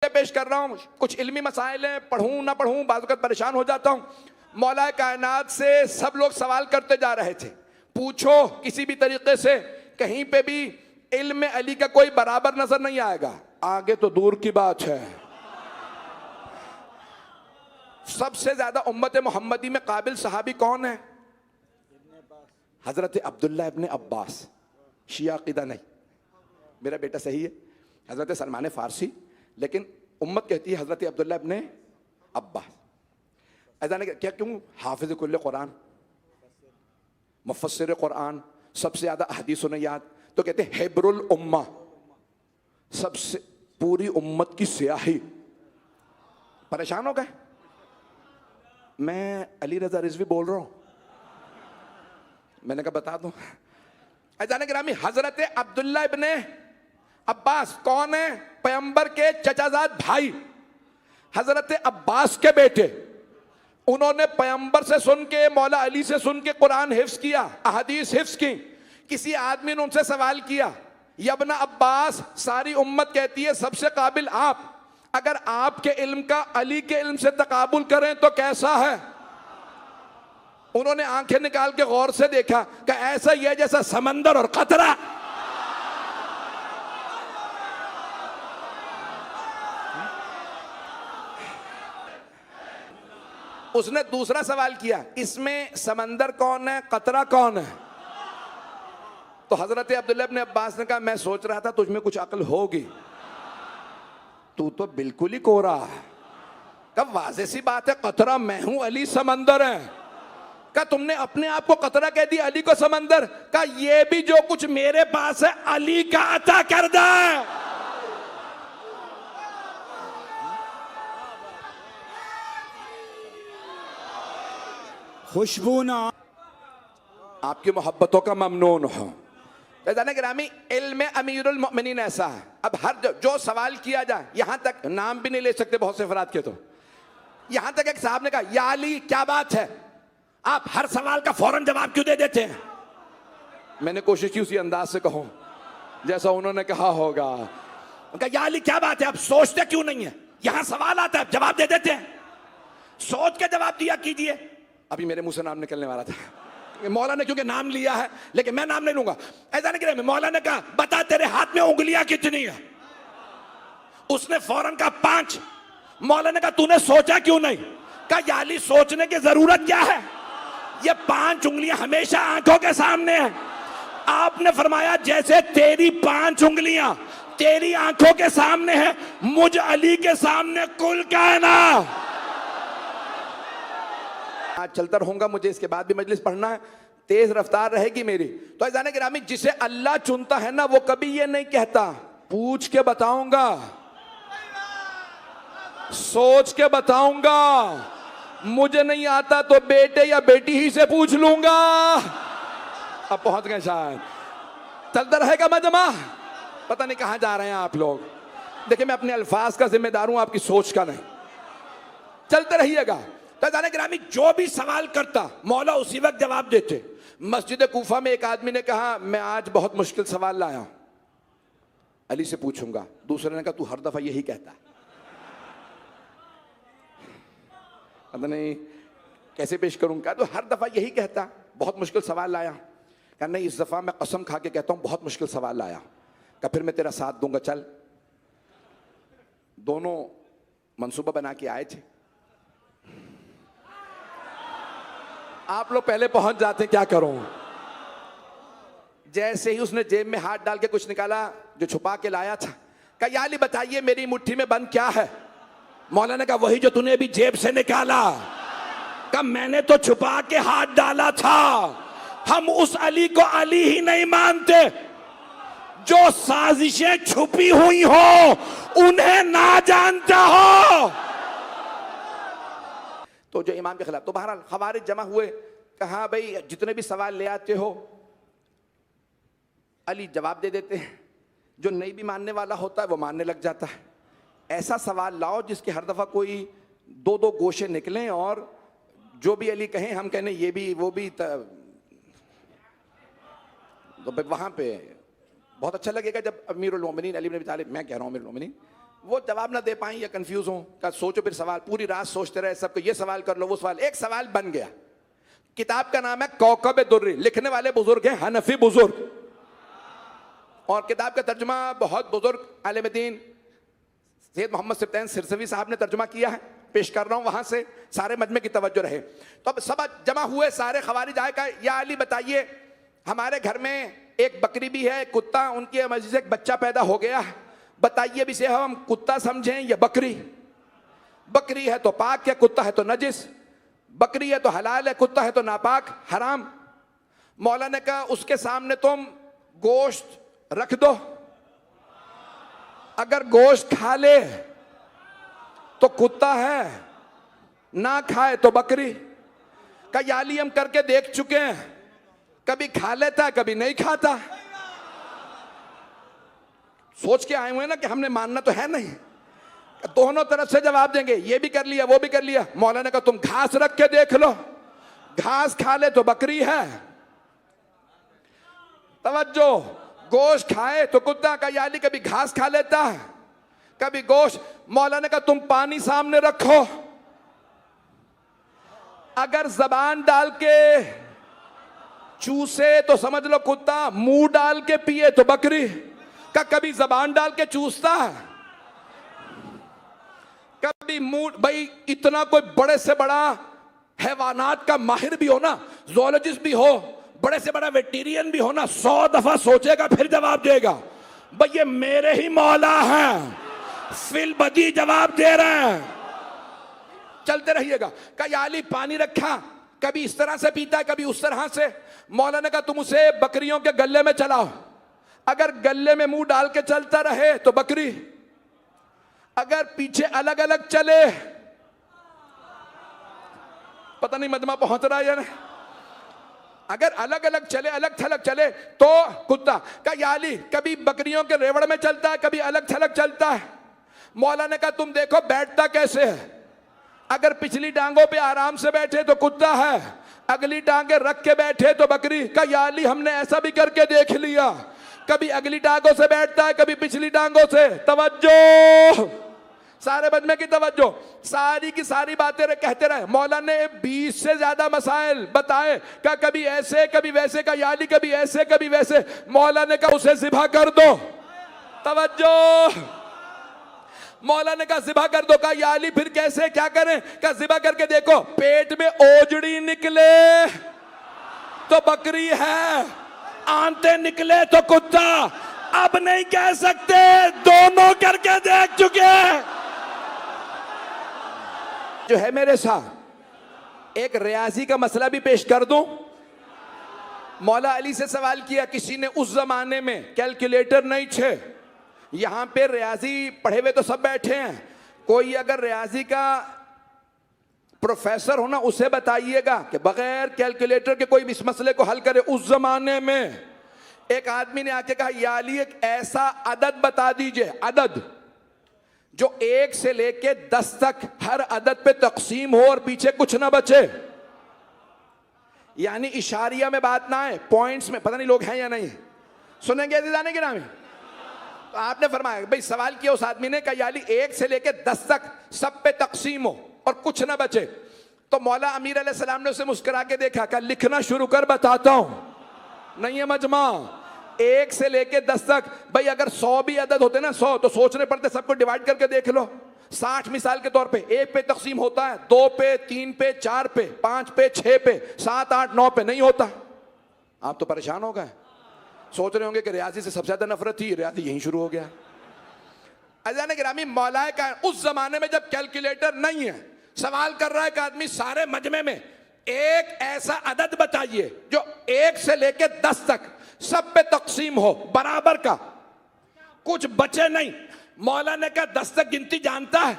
पेश कर रहा हूं, कुछ इल्मी मसाइल हैं, पढ़ूं ना पढ़ूं बाज़ वक़्त परेशान हो जाता हूं। मौला कायनात से सब लोग सवाल करते जा रहे थे, पूछो किसी भी तरीके से, कहीं पे भी इल्म अली का कोई बराबर नजर नहीं आएगा, आगे तो दूर की बात है। सबसे ज्यादा उम्मत मोहम्मदी में काबिल सहाबी कौन है? हजरत अब्दुल्ला इब्ने अब्बास। शिया अकीदा नहीं, मेरा बेटा सही है, हजरत सलमान फारसी, लेकिन उम्मत कहती है हजरत अब्दुल्ला इब्ने अब्बास। ऐसा नहीं क्या, क्यों? हाफिज कुल्ले कुरान, मुफस्सिर कुरान, सबसे ज्यादा हदीस उन्हें याद, तो कहते हैं हिब्रुल उम्मा, सबसे पूरी उम्मत की स्याही। परेशान हो गए? मैं अली रजा रिजवी बोल रहा हूं, मैंने कहा बता दूं। अजान गिरामी, हजरत अब्दुल्ला इब्ने अब्बास कौन है? पैगंबर के चचाजाद भाई, हजरत अब्बास के बेटे। उन्होंने पैगंबर से सुन के, मौला अली से सुन के कुरान हिफ्ज किया, अहदीस हिफ्ज की। किसी आदमी ने उनसे सवाल किया, यब्ना अब्बास, सारी उम्मत कहती है सबसे काबिल आप, अगर आपके इल्म का अली के इल्म से तकाबुल करें तो कैसा है? उन्होंने आंखें निकाल के गौर से देखा कि ऐसा ही है जैसा समंदर और कतरा। उसने दूसरा सवाल किया, इसमें समंदर कौन है, कतरा कौन है? तो हजरत अब्दुल्ला इब्ने अब्बास ने कहा, मैं सोच रहा था तुझमें कुछ अक्ल होगी, तू तो बिल्कुल ही कोरा है। कब वाज़ेह सी बात है, कतरा मैं हूं, अली समंदर है। का तुमने अपने आप को कतरा कह दिया, अली को समंदर? का ये भी जो कुछ मेरे पास है अली का अता करदा है। खुशबू ना आपकी मोहब्बतों का ममनून हो। गिरामी, इल्म अमीरुल मोमिनीन ऐसा है, अब हर जो सवाल किया जाए, यहां तक नाम भी नहीं ले सकते बहुत से अफराद के, तो यहां तक एक साहब ने कहा, या अली क्या बात है, आप हर सवाल का फौरन जवाब क्यों दे देते हैं? मैंने कोशिश की उसी अंदाज से कहूं जैसा उन्होंने कहा होगा। उनका, या अली क्या बात है, आप सोचते क्यों नहीं है? यहां सवाल आता है, जवाब दे देते हैं, सोच के जवाब दिया कीजिए। अभी मेरे मुंह से नाम निकलने वाला था, मौला ने क्योंकि नाम लिया है, लेकिन मैं नाम नहीं लूंगा। ऐसा नहीं कि मौला ने कहा, बता तेरे हाथ में उंगलियां कितनी है? उसने फौरन कहा 5। मौला ने कहा, तूने सोचा क्यों नहीं? कहा, या अली सोचने की जरूरत क्या है, ये 5 उंगलियां हमेशा आंखों के सामने है। आपने फरमाया, जैसे तेरी 5 उंगलियां तेरी आंखों के सामने है, मुझ अली के सामने कुल कायनात। आज चलता रहूंगा, मुझे इसके बाद भी मजलिस पढ़ना है, तेज रफ्तार रहेगी मेरी। तो ऐज़ान गिरामी, जिसे अल्लाह चुनता है ना, वो कभी ये नहीं कहता पूछ के बताऊंगा, सोच के बताऊंगा, मुझे नहीं आता तो बेटे या बेटी ही से पूछ लूंगा। अब पहुंच गए शायद, चलता रहेगा मजमा। पता नहीं कहां जा रहे हैं आप लोग। देखिए, मैं अपने अल्फाज का जिम्मेदार हूं, आपकी सोच का नहीं। चलते रहिएगा। तो गिरामी, जो भी सवाल करता मौला उसी वक्त जवाब देते। मस्जिद कूफा में एक आदमी ने कहा, मैं आज बहुत मुश्किल सवाल लाया हूं, अली से पूछूंगा। दूसरे ने कहा, तू हर दफा यही कहता है, पता नहीं कैसे पेश करूंगा। तो हर दफा यही कहता, बहुत मुश्किल सवाल लाया। कहा, नहीं, इस दफा मैं कसम खा के कहता हूं बहुत मुश्किल सवाल लाया। कहा, फिर मैं तेरा साथ दूंगा, चल। दोनों मंसूबा बना के आए थे। आप लोग पहले पहुंच जाते, क्या करूं। जैसे ही उसने जेब में हाथ डाल के कुछ निकाला जो छुपा के लाया था, कहा, या अली बताइए मेरी मुट्ठी में बंद क्या है? मौला ने कहा, वही जो तूने अभी जेब से निकाला। कहा, मैंने तो छुपा के हाथ डाला था। हम उस अली को अली ही नहीं मानते जो साजिशें छुपी हुई हो उन्हें ना जानता हो। तो जो इमाम के खिलाफ, तो बहरहाल खवारिज जमा हुए, कहा, भाई जितने भी सवाल ले आते हो अली जवाब दे देते हैं, जो नहीं भी मानने वाला होता है वो मानने लग जाता है। ऐसा सवाल लाओ जिसके हर दफा कोई 2-2 गोशे निकलें और जो भी अली कहें हम कहने ये भी वो भी, तो वहां पे बहुत अच्छा लगेगा जब अमीरुल मोमिनीन अली इब्न अबी तालिब, मैं कह रहा हूं अमीरुल मोमिनीन, वो जवाब ना दे पाई या कंफ्यूज हो का सोचो फिर सवाल, पूरी रात सोचते रहे सबको ये सवाल कर लो वो सवाल, एक सवाल बन गया। किताब का नाम है कौकब दुर्री, लिखने वाले बुजुर्ग हैं हनफी बुजुर्ग, और किताब का तर्जुमा बहुत बुजुर्ग आलिम दीन सैयद मोहम्मद सिब्तैन सिरसवी साहब ने तर्जुमा किया है, पेश कर रहा हूं वहां से, सारे मजमे की तवज्जो रहे। तो अब सब जमा हुए सारे खवारिज आए, कहा या अली बताइए हमारे घर में एक बकरी भी है, कुत्ता, उनकी मस्जिद से एक बच्चा पैदा हो गया, बताइए भी से हम कुत्ता समझें या बकरी? बकरी है तो पाक या कुत्ता है तो नजिस? बकरी है तो हलाल है, कुत्ता है तो नापाक हराम? मौला ने कहा उसके सामने तुम गोश्त रख दो, अगर गोश्त खा ले तो कुत्ता है, ना खाए तो बकरी। का याली हम करके देख चुके हैं, कभी खा लेता है कभी नहीं खाता, सोच के आए हुए ना कि हमने मानना तो है नहीं। दोनों तरफ से जवाब देंगे, ये भी कर लिया वो भी कर लिया। मौलाना ने कहा तुम घास रख के देख लो, घास खा ले तो बकरी है, तवज्जो, गोश्त खाए तो कुत्ता। का याली कभी घास खा लेता है कभी गोश्त। मौलाना ने कहा तुम पानी सामने रखो, अगर जबान डाल के चूसे तो समझ लो कुत्ता, मुंह डाल के पिए तो बकरी। का कभी जबान डाल के चूसता है, कभी मुंह। भाई इतना कोई बड़े से बड़ा हैवानात का माहिर भी हो ना, जोलॉजिस्ट भी हो, बड़े से बड़ा वेटेरियन भी हो ना, 100 दफा सोचेगा फिर जवाब देगा। भाई ये मेरे ही मौला हैं, फिल बदी जवाब दे रहे हैं, चलते रहिएगा। का याली पानी रखा, कभी इस तरह से पीता है कभी उस तरह से। मौलाना का तुम उसे बकरियों के गले में चलाओ, अगर गले में मुंह डाल के चलता रहे तो बकरी, अगर पीछे अलग अलग चले, पता नहीं मजमा पहुंच रहा है या नहीं, अगर अलग अलग चले अलग थलग चले तो कुत्ता। का याली कभी बकरियों के रेवड़ में चलता है कभी अलग थलग चलता है। मौला ने कहा तुम देखो बैठता कैसे है, अगर पिछली टांगों पे आराम से बैठे तो कुत्ता है, अगली टांगे रख के बैठे तो बकरी। का याली हमने ऐसा भी करके देख लिया, कभी अगली टांगों से बैठता है कभी पिछली टांगों से। तवज्जो, सारे बजमे की तवज्जो, सारी की सारी बातें कहते रहे। मौला ने 20 से ज्यादा मसाइल बताए, का कभी ऐसे कभी वैसे, का याली कभी ऐसे कभी वैसे। मौला ने कहा उसे ज़िबा कर दो, तवज्जो, मौला ने कहा ज़िबा कर दो। का याली फिर कैसे क्या करें? का ज़िबा करके देखो, पेट में ओजड़ी निकले तो बकरी है, आंते निकले तो कुत्ता। अब नहीं कह सकते, दोनों करके देख चुके हैं। जो है मेरे साथ एक रियाजी का मसला भी पेश कर दूं। मौला अली से सवाल किया किसी ने, उस जमाने में कैलकुलेटर नहीं थे, यहां पे रियाजी पढ़े हुए तो सब बैठे हैं, कोई अगर रियाजी का प्रोफेसर हो ना उसे बताइएगा कि बगैर कैलकुलेटर के कोई इस मसले को हल करे। उस जमाने में एक आदमी ने आके कहा या अली एक ऐसा अदद बता दीजिए, अदद जो 1 से लेके 10 तक हर अदद पे तकसीम हो और पीछे कुछ ना बचे, यानी इशारिया में बात ना है, पॉइंट्स में। पता नहीं लोग हैं या नहीं, सुनेंगे जाने के नाम। तो आपने फरमाया भाई, सवाल किया उस आदमी ने, कहा याली 1 से लेके 10 तक सब पे तकसीम हो और कुछ ना बचे। तो मौला अमीर अलैहिस्सलाम ने उसे मुस्कुरा के देखा, कहा लिखना शुरू कर बताता हूं। नहीं है मजमा, 1 से लेके 10 तक। भाई अगर 100 भी अदद होते ना, 100 तो सोचने पड़ते, सबको डिवाइड करके देख लो। 60 मिसाल के तौर पे 1 पे तकसीम होता है, 2 पे, 3 पे, 4 पे, 5 पे, 6 पे, 7, 8, 9 पे नहीं होता। आप तो परेशान हो गए, सोच रहे होंगे कि रियाजी से सबसे ज्यादा नफरत थी, रियाजी यहीं शुरू हो गया। अज़ान गिरामी, मौलाए का उस जमाने में जब कैलकुलेटर नहीं है, सवाल कर रहा है कि आदमी सारे मजमे में एक ऐसा अदद बताइए जो 1 से लेके 10 तक सब पे तकसीम हो, बराबर का, कुछ बचे नहीं। मौला ने कहा 10 तक गिनती जानता है?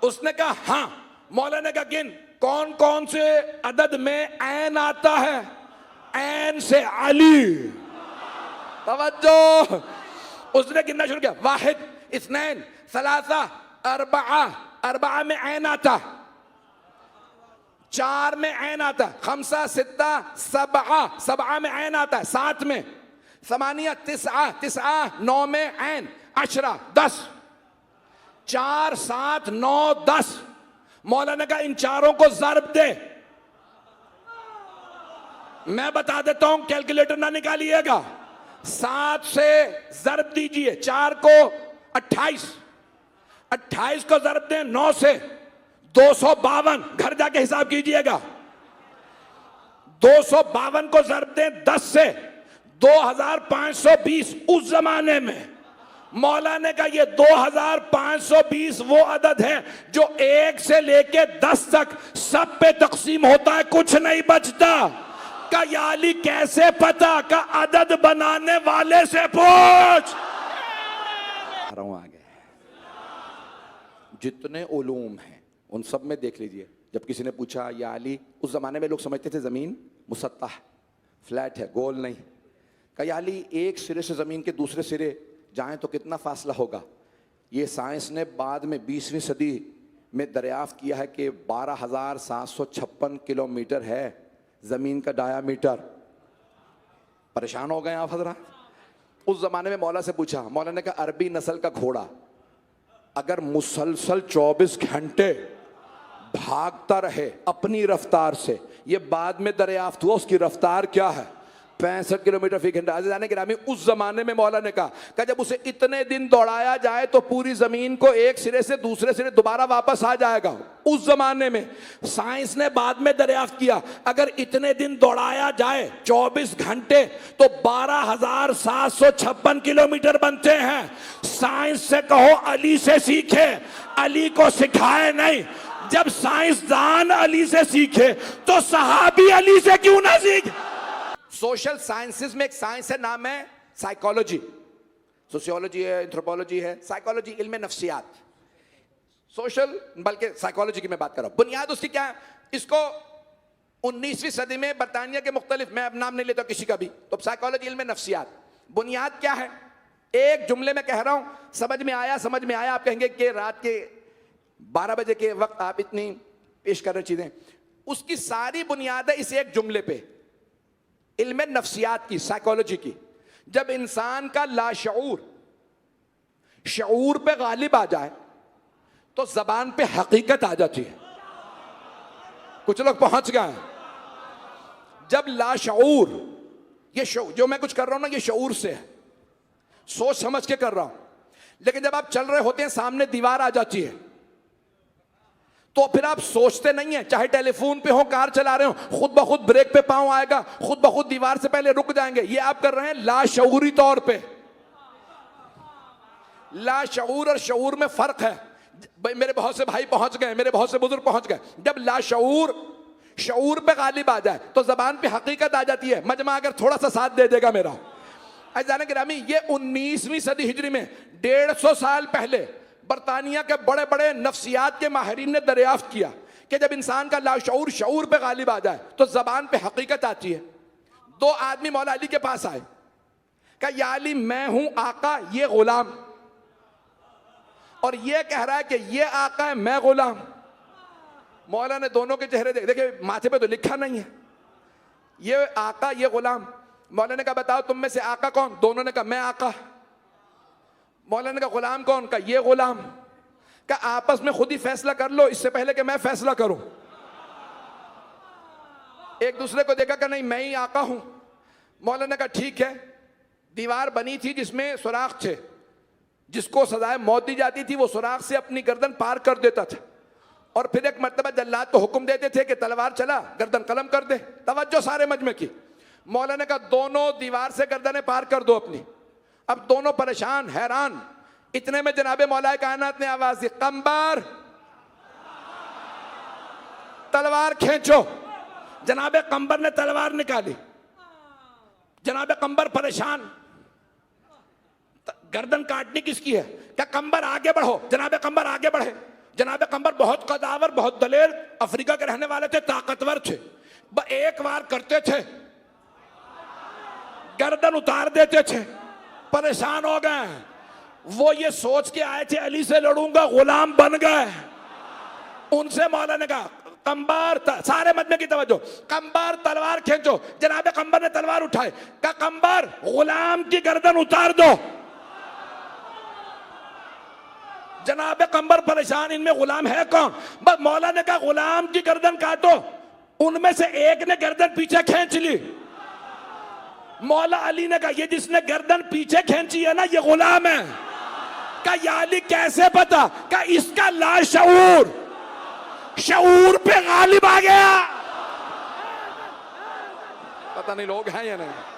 उसने कहा हां। मौला ने कहा गिन, कौन कौन से अदद में ऐन आता है? ऐन से अली। तवज्जो, उसने गिनना शुरू किया, 1, 2, 3, 4, 4 में ऐन आता, 4 में ऐन आता, 5, 6, 7 में ऐन आता है, 7 में 8, 9, 9 में ऐन, अशरा 10, 4, 7, 9, 10। मौला ने कहा इन चारों को ज़र्ब दे। मैं बता देता हूं, कैलकुलेटर ना निकालिएगा। 7 से ज़र्ब दीजिए 4 को 28, 28 को ज़र्ब दें 9 से 252। घर जाके हिसाब कीजिएगा। 252 को ज़र्ब दें 10 से 2520। उस जमाने में मौला ने कहा ये 2520 वो अदद है जो 1 से लेके 10 तक सब पे तकसीम होता है, कुछ नहीं बचता। का या अली कैसे पता? का अदद बनाने वाले से पूछ। आगे जितने उलूम हैं उन सब में देख लीजिए, जब किसी ने पूछा या अली, उस जमाने में लोग समझते थे जमीन मुसत्तह फ्लैट है, गोल नहीं। का या अली एक सिरे से जमीन के दूसरे सिरे जाएं तो कितना फासला होगा? ये साइंस ने बाद में 20वीं सदी में दरियाफ्त किया है कि 12,756 किलोमीटर है जमीन का डायामीटर। परेशान हो गए आप हजरात। उस जमाने में मौला से पूछा, मौला ने कहा अरबी नस्ल का घोड़ा अगर मुसलसल 24 घंटे भागता रहे अपनी रफ्तार से, ये बाद में दरियाफ्त हुआ उसकी रफ्तार क्या है, 65 किलोमीटर फी घंटा। जाने गिरामी उस जमाने में मौला ने कहा जब उसे इतने दिन दौड़ाया जाए तो पूरी जमीन को एक सिरे से दूसरे सिरे दोबारा वापस आ जाएगा। उस जमाने में साइंस ने बाद में दरियाफ्त किया अगर इतने दिन दौड़ाया जाए 24 घंटे तो 12,756 किलोमीटर बनते हैं। साइंस से कहो अली से सीखे, अली को सिखाए नहीं। जब साइंसदान अली से सीखे तो सहाबी अली से क्यों ना सीखे? सोशल साइंसेस में एक साइंस है, नाम है साइकोलॉजी। सोशियोलॉजी है, एंथ्रोपोलॉजी है, साइकोलॉजी इल्म नफ्सियात। सोशल बल्कि साइकोलॉजी की मैं बात कर रहा हूं। बुनियाद उसकी क्या है? इसको 19वीं सदी में बरतानिया के मुख्तलिफ, मैं अब नाम नहीं लेता किसी का भी, तो साइकोलॉजी इल्म नफ्सियात। बुनियाद क्या है? एक जुमले में कह रहा हूं, समझ में आया समझ में आया। आप कहेंगे कि रात के 12 बजे के वक्त आप इतनी पेश कर रहे चीजें, उसकी सारी बुनियाद है इस एक जुमले पे, इल्म नफ्सियात की, साइकोलॉजी की। जब इंसान का लाशऊर शऊर पे गालिब आ जाए तो जबान पे हकीकत आ जाती है। कुछ लोग पहुंच गए हैं। जब लाशऊर, ये जो मैं कुछ कर रहा हूं ना, ये शऊर से है, सोच समझ के कर रहा हूं, लेकिन जब आप चल रहे होते हैं सामने दीवार आ जाती है तो फिर आप सोचते नहीं है। चाहे टेलीफोन पे हो, कार चला रहे हो, खुद ब खुद ब्रेक पे पांव आएगा, खुद ब खुद दीवार से पहले रुक जाएंगे। ये आप कर रहे हैं लाशऊरी तौर पे। लाशऊर और शऊर में फर्क है। मेरे बहुत से भाई पहुंच गए, मेरे बहुत से बुजुर्ग पहुंच गए। जब लाशऊर शऊर पे गालिब आ जाए तो जबान पे हकीकत आ जाती है। मजमा अगर थोड़ा सा साथ दे देगा मेरा, अज़ान गिरामी, ये 19वीं सदी हिजरी में 150 साल पहले बरतानिया के बड़े बड़े नफ्सियात के माहिरीन ने दरियाफ्त किया कि जब इंसान का लाशऊर शऊर पे गालिब आ जाए तो जबान पे हकीकत आती है। 2 आदमी मौला अली के पास आए, कहा या अली मैं हूं आका, ये गुलाम, और ये कह रहा है कि ये आका है मैं गुलाम। मौला ने दोनों के चेहरे देखे, माथे पे तो लिखा नहीं है, ये आका ये गुलाम। मौला ने कहा बताओ तुम में से आका कौन? दोनों ने कहा मैं आका। मौला ने कहा गुलाम कौन? का ये गुलाम। का आपस में खुद ही फैसला कर लो इससे पहले कि मैं फैसला करूं। एक दूसरे को देखा कि नहीं मैं ही आका हूं। मौला ने कहा ठीक है। दीवार बनी थी जिसमें सुराख थे, जिसको सजाए मौत दी जाती थी वो सुराख से अपनी गर्दन पार कर देता था, और फिर एक मर्तबा जल्लाद को हुक्म देते थे कि तलवार चला, गर्दन कलम कर दे। तवज्जो सारे मजमे की। मौला ने कहा दोनों दीवार से गर्दनें पार कर दो अपनी। अब दोनों परेशान हैरान। इतने में जनाबे मौलाए कायनात ने आवाज दी, कंबर तलवार खींचो। जनाबे कंबर ने तलवार निकाली। जनाबे कंबर परेशान, गर्दन काटनी किसकी है? क्या कंबर आगे बढ़ो। जनाबे कंबर आगे बढ़े। जनाबे कंबर बहुत कदावर, बहुत दलेर, अफ्रीका के रहने वाले थे, ताकतवर थे। एक बार करते थे गर्दन उतार देते थे। परेशान हो गए। वो ये सोच के आए थे अली से लड़ूंगा, गुलाम बन गए। उनसे मौला ने कहा कंबर, सारे मजमे की तवज्जो, कंबर तलवार खींचो। जनाबे कंबर ने तलवार उठाई। कहा कंबर गुलाम की गर्दन उतार दो। जनाब कंबर परेशान, इनमें गुलाम है कौन? बस मौला ने कहा गुलाम की गर्दन काटो, उनमें से एक ने गर्दन पीछे खींच ली। मौला अली ने कहा ये जिसने गर्दन पीछे खींची है ना ये गुलाम है। कहा या अली कैसे पता? कहा इसका लाशऊर शऊर पे गालिब आ गया। पता नहीं लोग हैं या नहीं।